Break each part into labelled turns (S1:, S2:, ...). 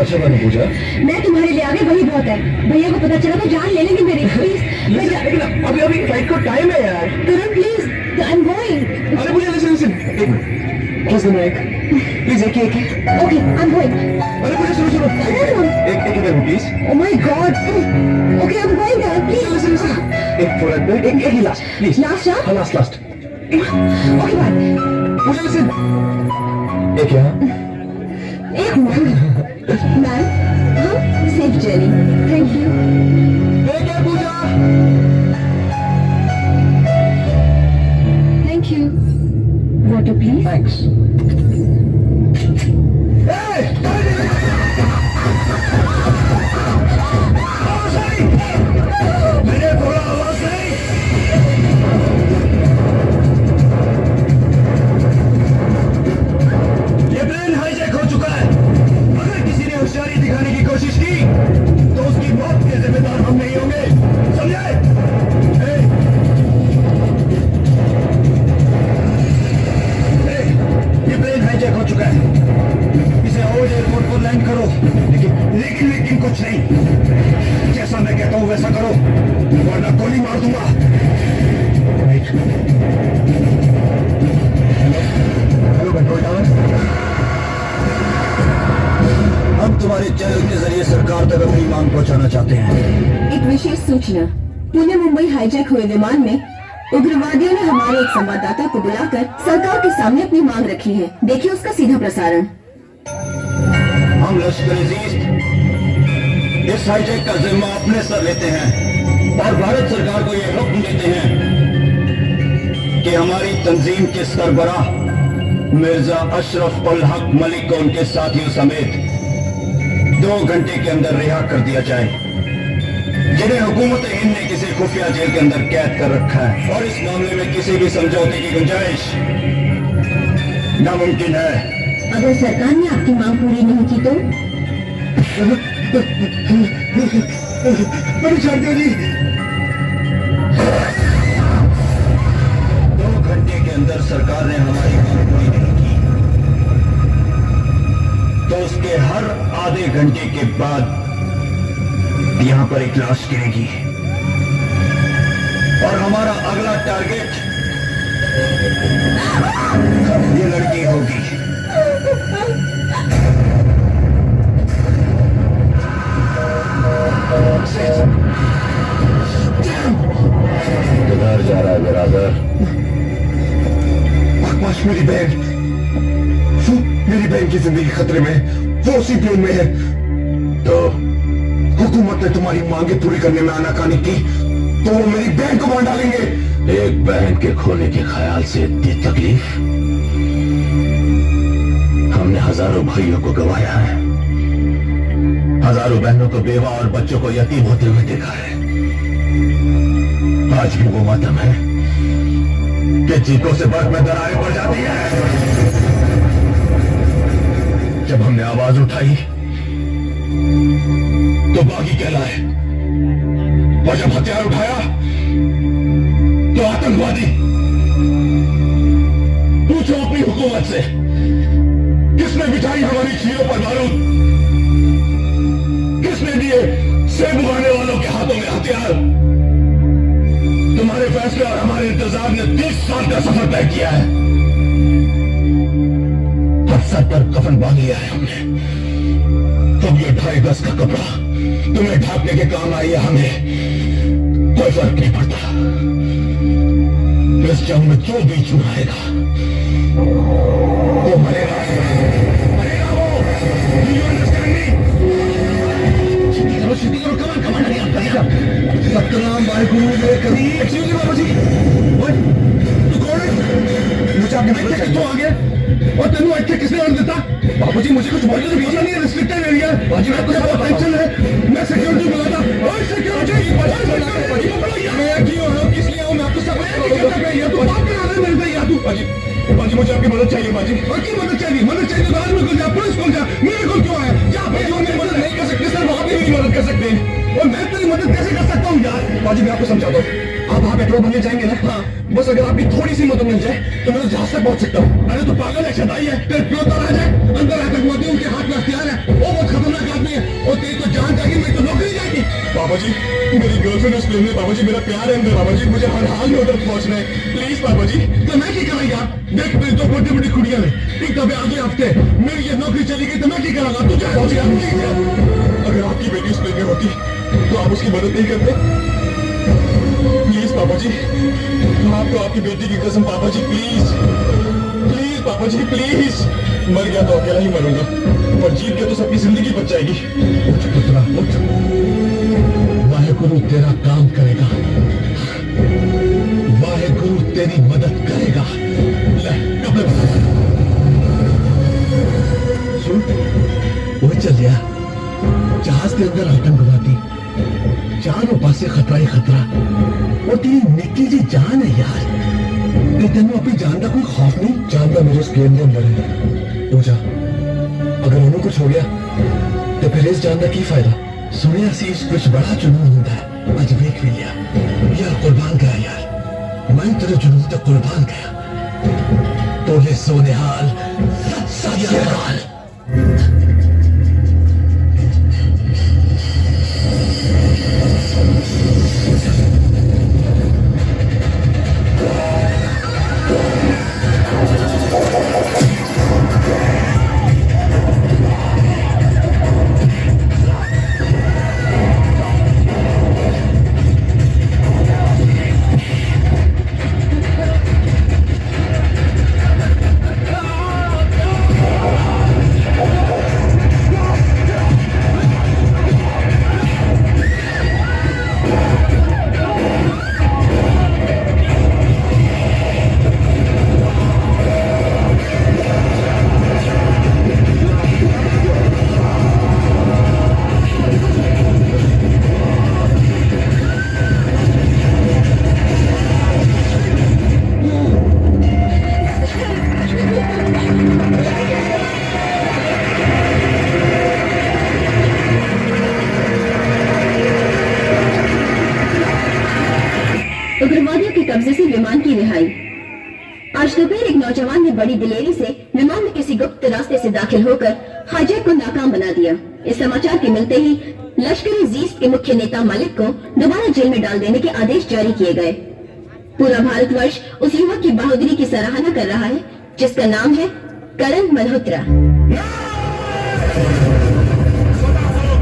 S1: अच्छा बना पूजा।
S2: मैं तुम्हारे लिए आ गई, वही बहुत है। भैया को पता चला तो जान ले लेंगे मेरी। प्लीज
S1: अभी अभी फ्लाइट को टाइम है यार।
S2: Karan please, I am going.
S1: अरे पूजा लिसन लिसन, एक minute, close the mic please. एक
S2: ओके आई एम गोइंग।
S1: अरे पूजा सुनो सुनो, एक minute please.
S2: Oh my God. Okay I am going यार, प्लीज
S1: लिसन लिसन, एक फॉरवर्ड पे, एक ही लास्ट प्लीज।
S2: Last shot.
S1: हाँ last.
S2: Okay bye.
S1: Pooja listen, एक यहाँ,
S2: एक मिनट मैम, हाँ सेफ जर्नी, थैंक यू।
S1: एक है पूजा।
S2: Thank you. Water please.
S1: Thanks. मैंने थोड़ा आवाज नहीं। ये प्लेन हाईजैक हो चुका है। अगर किसी ने होशियारी दिखाने की कोशिश की तो उसकी मौत के जिम्मेदार हम नहीं होंगे, समझे? ये प्लेन हाईजैक हो चुका है, इसे ओल्ड एयरपोर्ट पर लैंड करो। लेकिन कुछ नहीं, जैसा मैं कहता हूं वैसा करो वरना गोली मार दूंगा। हेलो कंट्रोल टावर, हम तुम्हारे चैनल के जरिए सरकार तक अपनी मांग पहुंचाना चाहते हैं।
S2: एक विशेष सूचना, पुणे मुंबई हाईजैक हुए विमान में उग्रवादियों ने हमारे एक संवाददाता को बुलाकर सरकार के सामने अपनी मांग रखी है। देखिए उसका सीधा प्रसारण।
S1: हम लश्कर-ए-ज़ीस्त इस हाईजैक का जिम्मा अपने सर लेते हैं और भारत सरकार को यह हुक्म देते हैं कि हमारी तंजीम के सरबराह मिर्जा अशरफ उल हक मलिक को उनके साथियों समेत 2 घंटे के अंदर रिहा कर दिया जाए, जिन्हें हुकूमत हिंद ने किसी खुफिया जेल के अंदर कैद कर रखा है। और इस मामले में किसी भी समझौते की गुंजाइश नामुमकिन है।
S2: अगर सरकार ने आपकी मांग पूरी नहीं की तो?
S1: मेरी छातियों जी, 2 घंटे के अंदर सरकार ने हमारी मांग पूरी नहीं की तो उसके हर आधे घंटे के बाद यहां पर एक लाश गिरेगी और हमारा अगला टारगेट ये लड़की होगी। किधर जा रहा है बराबर? बकवास, मेरी बहन, वो मेरी बहन की जिंदगी खतरे में, वो उसी प्लेन में है। तो हुकूमत ने तुम्हारी मांगे पूरी करने में आनाकानी की तो वो मेरी बहन को मार डालेंगे। एक बहन के खोने के ख्याल से इतनी तकलीफ? हमने हजारों भाइयों को गंवाया है, हजारों बहनों को बेवा और बच्चों को यतीम होते हुए देखा है। आज भी वो मातम है कि चीखों से बर्फ में दरारें पड़ जाती है। जब हमने आवाज उठाई तो बागी कहलाए और जब हथियार उठाया तो आतंकवादी। पूछो अपनी हुकूमत से, किसने बिछाई हमारी चीरों पर बारूद? किसने दिए सेब उगाने वालों के हाथों में हथियार? तुम्हारे फैसले और हमारे इंतजार ने 30 साल का सफर तय किया है। अब सर पर कफन बांध लिया है हमने। अब ये 2.5 गज का कपड़ा तुम्हें ढांकने के काम आई है, हमें कोई फर्क नहीं पड़ता। इस जंग में जो भी चुनाएगा वो मरेगा, मरेगा वो। Do you understand me? सीधी करो, कमान नहीं आता। सतनाम वाहिगुरु ये कभी। एक्सक्यूज मी बाबू जी, तू कौन है? मुझे आपके बेटे किसको आ गया और तेनू अच्छे किसने ऑर्डर देता? बाबू जी मुझे कुछ बोलने तो बीच नहीं है, रिस्ट्रिक्टेड एरिया है। बाजी मैं कुछ बहुत टेंशन है, मैं सिक्योरिटी बुलाता। ओए सिक्योरिटी, मैं क्यों हूं, किस लिए हूं, मैं आपको सब बताऊंगा। या तो बात करा रहे मेरे से, या तू बाजी मुझे आपकी मदद चाहिए। बाजी और की मदद चाहिए? मदद चाहिए तो आर्मी को जा, पुलिस को जा, मेरे को क्यों आया? क्या भाई मेरी मदद नहीं कर सकते सर, वहां भी मेरी मदद कर सकते हैं और मैं तेरी मदद कैसे कर सकता हूँ यार? बाजी मैं आपको समझाता हूँ, आप वहां पेट्रोल बनने जाएंगे ना? हाँ, बस अगर आपकी थोड़ी सी मदद मिल जाए तो मैं जहाज तक पहुंच सकता हूँ। अरे तो पागल है, शदाई है, तेरे प्योता रह जाए अंदर आतंकवादी, उनके हाथ में हथियार है, वो बहुत खतरनाक बाबा जी मेरी गर्लफ्रेंड उस प्लेन में, बाबा जी मेरा प्यार है अंदर, बाबा जी मुझे हर हाल में उधर पहुंचना है, प्लीज बाबा जी। तो मैं क्या करूँ यार, देख मेरी दो बड़ी बड़ी कुड़ियां ने, एक तब आगे हफ्ते मेरी ये नौकरी चली गई तो मैं क्या करूँगा, तू क्या बाबा जी आप प्लीज यार, अगर आपकी बेटी उस प्लेन में होती तो आप उसकी मदद नहीं करते, प्लीज पापा जी, आपको आपकी बेटी की कसम पापा जी, प्लीज प्लीज पापा जी प्लीज। मर गया तो अकेला ही मरूंगा, और जीत के तो सबकी जिंदगी बच जाएगी। उठ पुत्रा उठ, वाहेगुरु तेरा काम करेगा, वाहेगुरु तेरी मदद करेगा। ले कपड़े बदल। सुन वो चल गया, जहाज के अंदर आतंकवादी, चारों पासे खतरा ही खतरा, और तेरी निक्की जी जान है यार, कि तेनों अपनी जान का कोई खौफ नहीं। जान का मेरे उस गेम के अंदर है पूजा, अगर उन्हें कुछ हो गया तो फिर इस जान का की फायदा। सुनिया सी कुछ बड़ा जुनून होता है, आज देख भी लिया यार, कुर्बान गया यार, मैं तेरे जुनून तक कुर्बान गया। बोले सोनेहाल सत श्री अकाल।
S2: उग्रवादियों के कब्जे से विमान की रिहाई। आज दोपहर एक नौजवान ने बड़ी दिलेरी से विमान में किसी गुप्त रास्ते से दाखिल होकर हाईजैक को नाकाम बना दिया। इस समाचार के मिलते ही लश्कर जीस्ट के मुख्य नेता मलिक को दोबारा जेल में डाल देने के आदेश जारी किए गए। पूरा भारतवर्ष उस युवक की बहादुरी की सराहना कर रहा है, जिसका नाम है करण मल्होत्रा।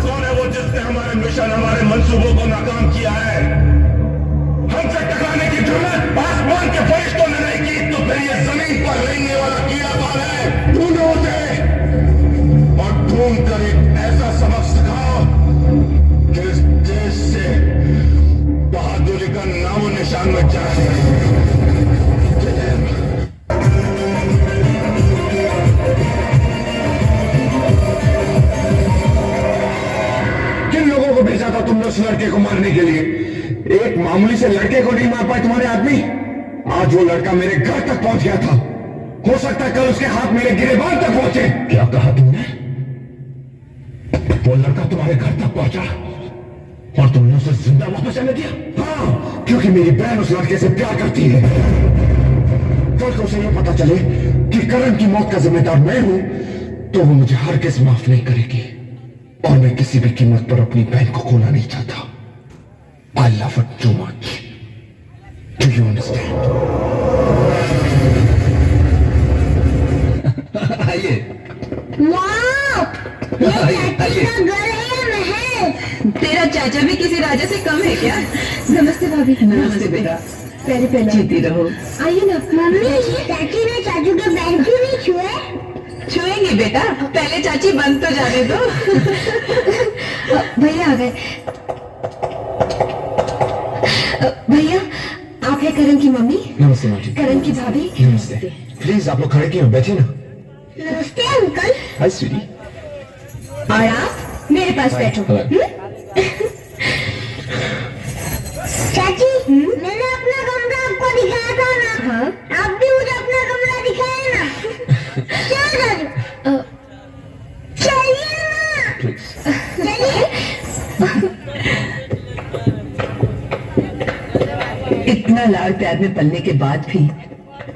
S3: कौन है वो जिसने हमारे मिशन, हमारे मंसूबों को नाकाम किया है? हमसे टकराने की जुर्रत आसमान के फरिश्तों ने नहीं की, तो फिर ये जमीन पर रहने वाला कीड़ा कौन है? ढूंढो उसे और ढूंढ कर एक ऐसा सबक सिखाओ कि इस देश से बहादुरी का नामो निशान मिट जाए। किन लोगों को भेजा था तुमने उस लड़के को मारने के लिए? एक मामूली से लड़के को नहीं मार पाए तुम्हारे आदमी? आज वो लड़का मेरे घर तक पहुंच गया था, हो सकता है कल उसके हाथ मेरे गिरेबान तक पहुंचे। क्या कहा तुमने? वो लड़का तुम्हारे घर तक पहुंचा और तुमने उसे जिंदा वापस आने दिया? हाँ, क्योंकि मेरी बहन उस लड़के से प्यार करती है। कल को उसे ये पता चले कि करण की मौत का जिम्मेदार मैं हूं, तो वो मुझे हरगिज माफ नहीं करेगी, और मैं किसी भी कीमत पर अपनी बहन को खोना नहीं चाहता। I love her too much. Do you understand?
S1: आइए
S4: वाह! ये चाची का घर है या महल?
S2: तेरा चाचा भी किसी राजा से कम है क्या?
S4: नमस्ते भाभी।
S2: नमस्ते बेटा,
S4: पहले पहले
S2: जीती रहो।
S4: आइए ना। मम्मी, चाची ने चाचू के पैर क्यों नहीं छुए?
S2: छुएंगे बेटा, पहले चाची बंद तो जाने दो।
S4: भैया आ गए। भैया, आप है करण की मम्मी?
S1: नमस्ते माँ जी।
S4: करण की भाभी?
S1: नमस्ते। प्लीज आप लोग खड़े क्यों, बैठिए ना।
S4: नमस्ते अंकल।
S1: हाय स्वीटी।
S4: और आप मेरे पास बैठो। चाची, मैंने अपना कमरा आपको दिखाया था ना? हाँ। आप भी मुझे अपना कमरा दिखाए ना? चलो चलिए ना। चलिए।
S5: इतना लाड़ प्यार में पलने के बाद भी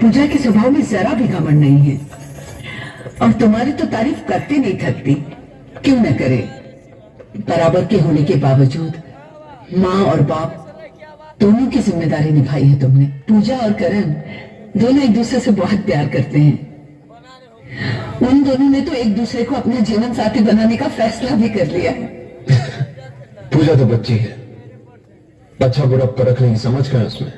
S5: पूजा के स्वभाव में जरा भी घमंड नहीं है, और तुम्हारी तो तारीफ करते नहीं थकती। क्यों न करे? बराबर के होने के बावजूद माँ और बाप दोनों की जिम्मेदारी निभाई है तुमने। पूजा और करण दोनों एक दूसरे से बहुत प्यार करते हैं। उन दोनों ने तो एक दूसरे को अपना जीवन साथी बनाने का फैसला भी कर लिया है।
S1: पूजा तो बच्ची है, अच्छा बुरा परखने की समझ का है उसमें।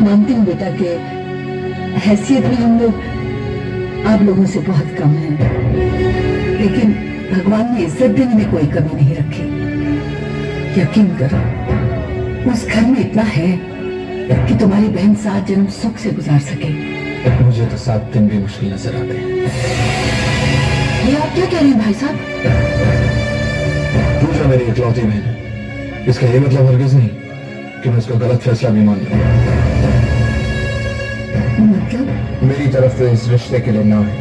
S5: मानती हूँ बेटा के हैसियत में हम लोग आप लोगों से बहुत कम हैं, लेकिन भगवान ने इज्जत देने में कोई कमी नहीं रखी। यकीन करो उस घर में इतना है कि तुम्हारी बहन 7 जन्म सुख से गुजार सके।
S1: मुझे तो 7 दिन भी मुश्किल नजर आते हैं।
S5: ये आप क्या कह रहे हैं भाई साहब?
S1: पूजा मेरी इकलौती बहन है, इसका ये मतलब हरगिज नहीं कि मैं इसका गलत फैसला भी मान लूं।
S5: मतलब?
S1: मेरी तरफ से इस रिश्ते के लिए ना है।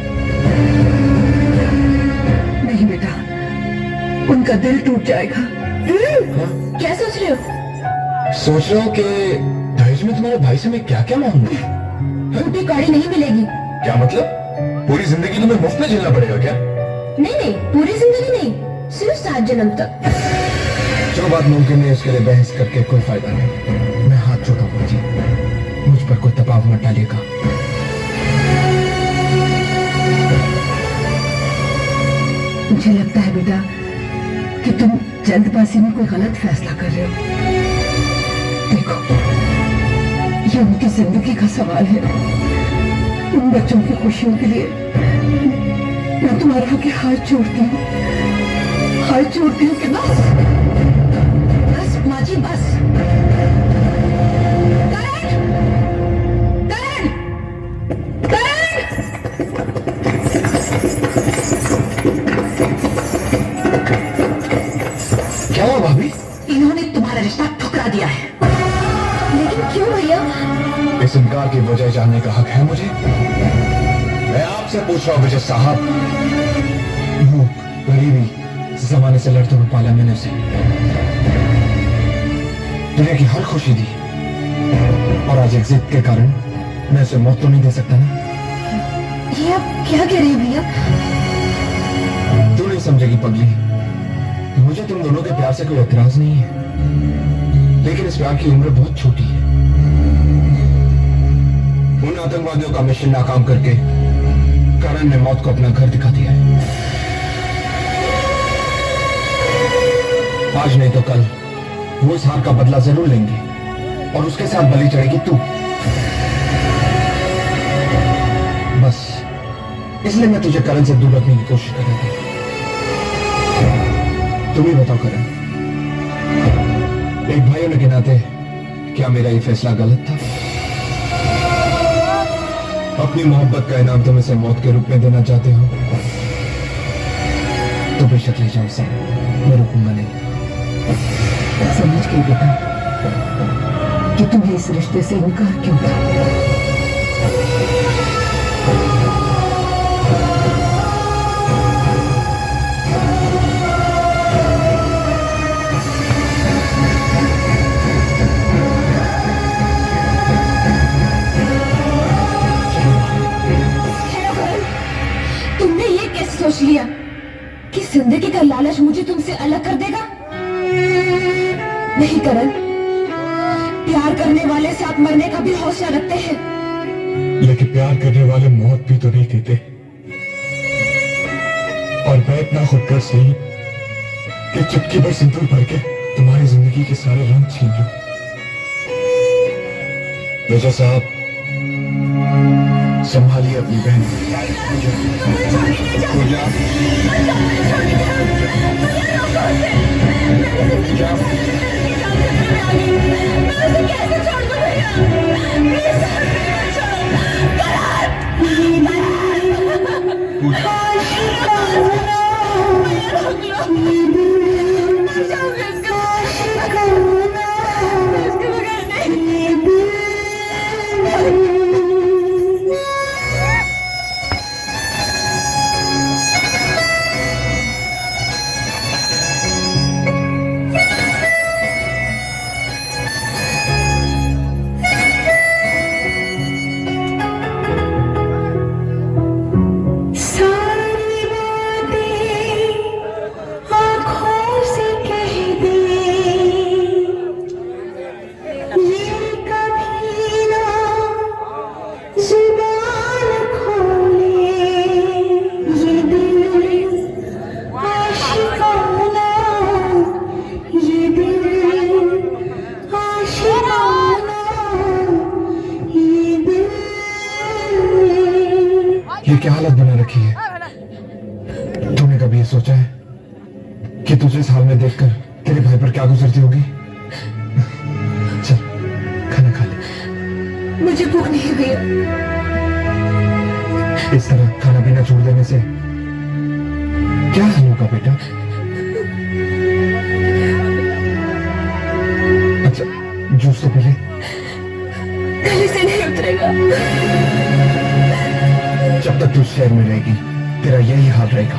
S5: नहीं बेटा, उनका दिल टूट जाएगा।
S2: क्या सोच रहे हो?
S1: सोच रहा हूँ कि दहेज में तुम्हारे भाई से मैं क्या क्या मांगूंगा।
S2: रोटी कौड़ी नहीं मिलेगी।
S1: क्या मतलब? पूरी जिंदगी तुम्हें मुफ्त में झेलना पड़ेगा क्या?
S2: नहीं, पूरी जिंदगी नहीं, सिर्फ 7 जन्म तक।
S1: जो बात मुमकिन है उसके लिए बहस करके कोई फायदा नहीं। मैं हाथ जोड़ता हूँ जी, मुझ पर कोई दबाव मत डालिएगा।
S5: मुझे लगता है बेटा कि तुम जल्दबाजी में कोई गलत फैसला कर रहे हो। देखो, ये उनकी जिंदगी का सवाल है। उन बच्चों की खुशियों के लिए मैं तुम्हारा आगे हाथ जोड़ती हूँ, हाथ जोड़ती हूँ कि बस बस माँ जी बस। करण! करण! करण!
S1: क्या हुआ भाभी?
S5: इन्होंने तुम्हारा रिश्ता ठुकरा दिया है।
S2: लेकिन क्यों भैया?
S1: इस इनकार की वजह जानने का हक है मुझे। मैं आपसे पूछ रहा हूँ विजय साहब, भूख, गरीबी, जमाने से लड़ते हुए पाला मैंने उसे। दुनिया की हर खुशी दी और आज एक जिद के कारण मैं उसे मौत तो नहीं दे सकता ना।
S2: ये आप क्या कह रहे हैं भैया?
S1: तू नहीं समझेगी पगली, मुझे तुम दोनों के प्यार से कोई एतराज नहीं है, लेकिन इस प्यार की उम्र बहुत छोटी है। उन आतंकवादियों का मिशन नाकाम करके करण ने मौत को अपना घर दिखा दिया है। आज नहीं तो कल वो इस हार का बदला जरूर लेंगे और उसके साथ बलि चढ़ेगी तू। बस इसलिए मैं तुझे करण से दूर रखने की कोशिश कर रहा था। तुम ही बताओ करण, एक भाई होने के नाते क्या मेरा ये फैसला गलत था? अपनी मोहब्बत का इनाम तुम इसे मौत के रूप में देना चाहते हो तो बेशक ले जाओ इसे, मैं रुकूंगा नहीं।
S5: समझ गई बेटा कि तुम्हें इस रिश्ते से इनकार क्यों था।
S2: तुमने ये कैसे सोच लिया कि जिंदगी का लालच मुझे तुमसे अलग कर देगा? नहीं करण, प्यार करने वाले साथ मरने का भी हौसला रखते हैं।
S3: लेकिन प्यार करने वाले मौत भी तो नहीं देते। और मैं इतना खुदगर्ज नहीं कि चुटकी भर सिंदूर भर के तुम्हारी जिंदगी के सारे रंग छीन लूं। मेजर साहब, संभालिए अपनी बहन। पूजा,
S1: सोचा है कि तुझे इस हाल में देखकर तेरे भाई पर क्या गुजरती होगी? चल खाना खा ले।
S5: मुझे भूख नहीं भैया।
S1: इस तरह खाना पीना छोड़ देने से क्या हाल होगा बेटा? अच्छा जूस तो पी ले।
S5: गले से नहीं उतरेगा।
S1: जब तक तू शहर में रहेगी तेरा यही हाल रहेगा,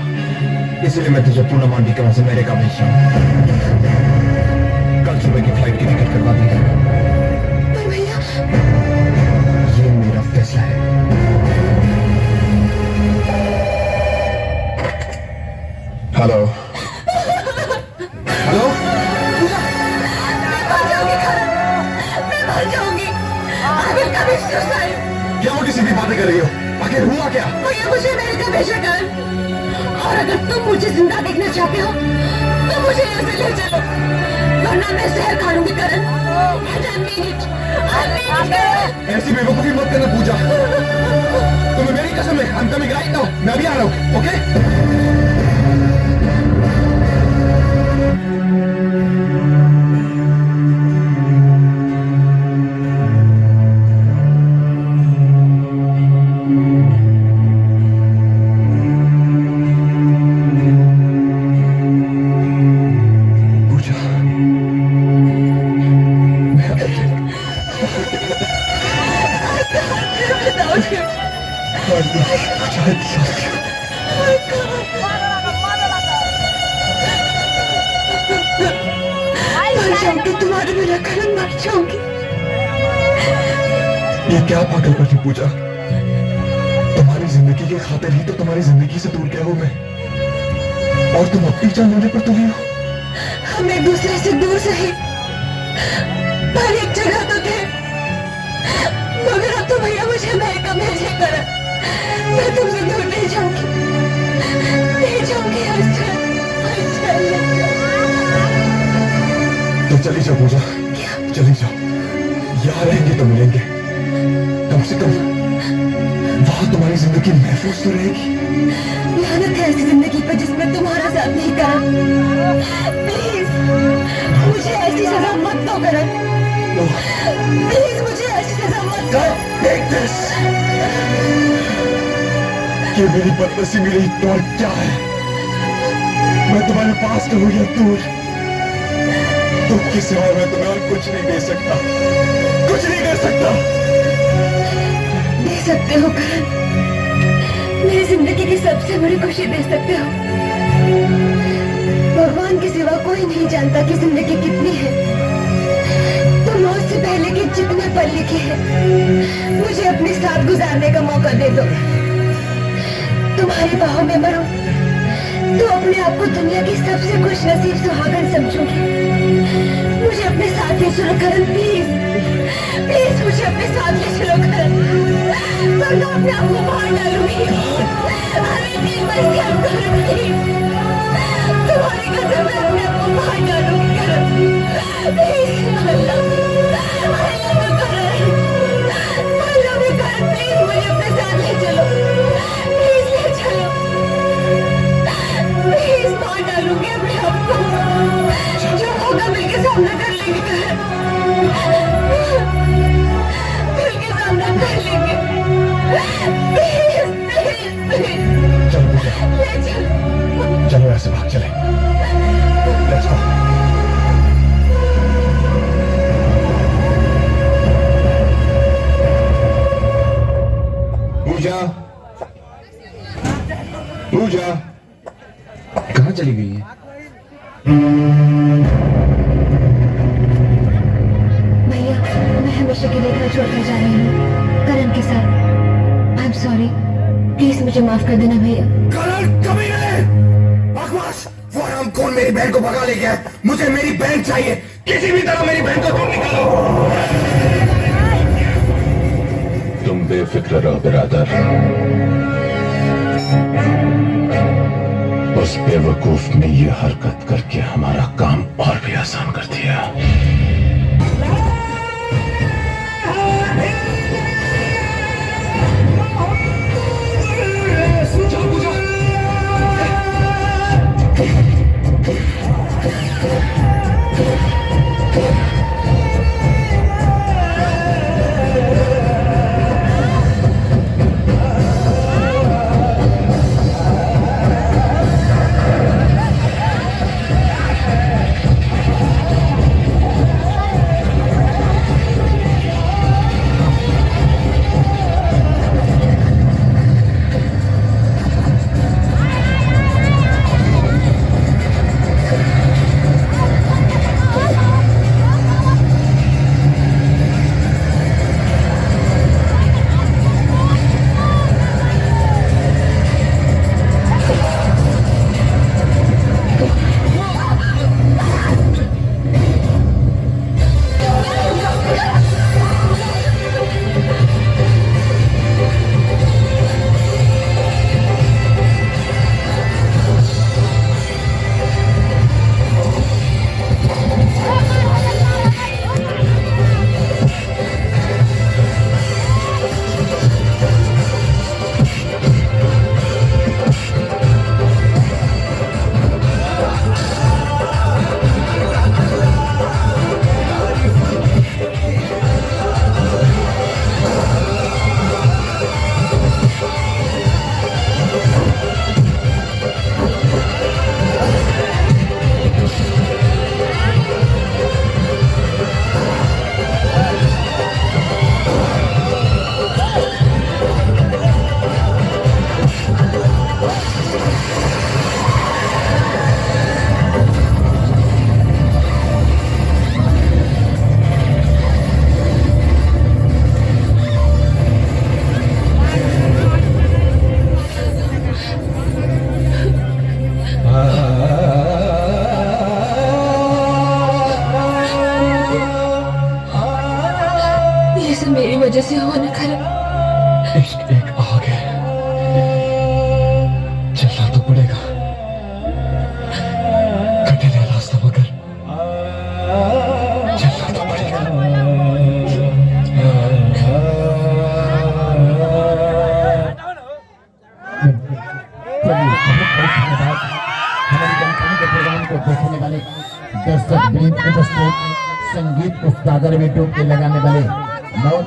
S1: इसलिए मैं तुझे पूनम आंटी के वहां से अमेरिका भेज रहा हूं। कल सुबह की फ्लाइट की टिकट करवा दी।
S5: पर भैया
S1: ये मेरा फैसला है। हेलो हेलो,
S5: मैं मर जाऊंगी। आगे कभी सुसाइड।
S1: क्या मोटी सीधी बातें कर रही हो? आखिर हुआ क्या?
S5: भैया मुझे अमेरिका भेजा कर। और अगर तुम मुझे जिंदा देखना चाहते हो तो मुझे यहाँ से ले चलो, वरना मैं जहर खा लूंगी करण। And I mean it.
S1: ऐसी बेवकूफी मत करना पूजा। तुम्हें मेरी कसम है, I'm coming right now। मैं अभी आ रहा हूँ, ओके?
S5: तुम्हारे बिना करण मर जाऊंगी।
S1: ये क्या पागलपन है पूजा? तुम्हारी जिंदगी की खातिर ही तो तुम्हारी जिंदगी से दूर गया हूं मैं, और तुम अपनी जान लेने पर तुली हो।
S5: हम एक दूसरे से दूर सही, पर एक जगह तो थे। मगर अब तो भैया मुझे अमेरिका भेजे करण। मैं तुमसे दूर नहीं जाऊंगी, नहीं जाऊंगी।
S1: तो चली जाओ पूजा, चली जाओ। यहाँ रहेंगे तो मिलेंगे, कम से कम वहां तुम्हारी जिंदगी महफूज तो रहेगी।
S5: लानत है ऐसी जिंदगी पर जिसमें तुम्हारा साथ नहीं करा। प्लीज मुझे ऐसी सजा मत दो करण। प्लीज मुझे ऐसी सजा मत दो।
S1: Take this। ये मेरी बदनसीबी रही तो और क्या है? मैं तुम्हारे पास रहूं या दूर, दुख के सिवा मैं तुम्हें और कुछ नहीं दे सकता, कुछ नहीं कर सकता।
S5: दे सकते हो करण, मेरी जिंदगी की सबसे बड़ी खुशी दे सकते हो। भगवान के सिवा कोई नहीं जानता कि जिंदगी कितनी है। तो मौत से पहले के जितने पल लिखे हैं मुझे अपने साथ गुजारने का मौका दे दो। तुम्हारी बाहों में मरूं तो अपने आप को दुनिया की सबसे खुशनसीब सुहागन समझूंगी। मुझे अपने साथ ले चलो करण, प्लीज प्लीज मुझे अपने साथ ले चलो करण, वरना अपने आप को मार डालूंगी। अरे प्लीज बस क्या करण, प्लीज तुम्हारी कसम मैं अपने आप को मार डालूंगी Karan, please. I love you Karan, I love you Karan, please मुझे अपने साथ ले चलो, प्लीज ले चलो, प्लीज मार डालूंगी अपने आप को। जो होगा मिलके सामना कर लेंगे करण, मिलके सामना कर लेंगे। प्लीज प्लीज प्लीज
S1: चलो पूजा,
S5: ले चलो।
S1: चलो ऐसे भाग चले। Let's go। पूजा, पूजा कहाँ चली गई है?
S5: भैया मैं हमेशा के लिए घर छोड़कर जा रही हूँ करण के साथ। आई एम सॉरी, प्लीज मुझे माफ कर देना भैया।
S3: करण कभी नहीं। बकवास। वो हराम कौन मेरी बहन को भगा ले गया है? मुझे मेरी बहन चाहिए, किसी भी तरह मेरी बहन को ढूंढ निकालो।
S6: तुम बेफिक्र रहो बिरादर, उस बेवकूफ ने ये हरकत करके हमारा काम और भी आसान कर दिया।
S7: को देखने वाले दर्शक वृंद उपस्थित संगीत को सागर में डुबकी लगाने वाले नौ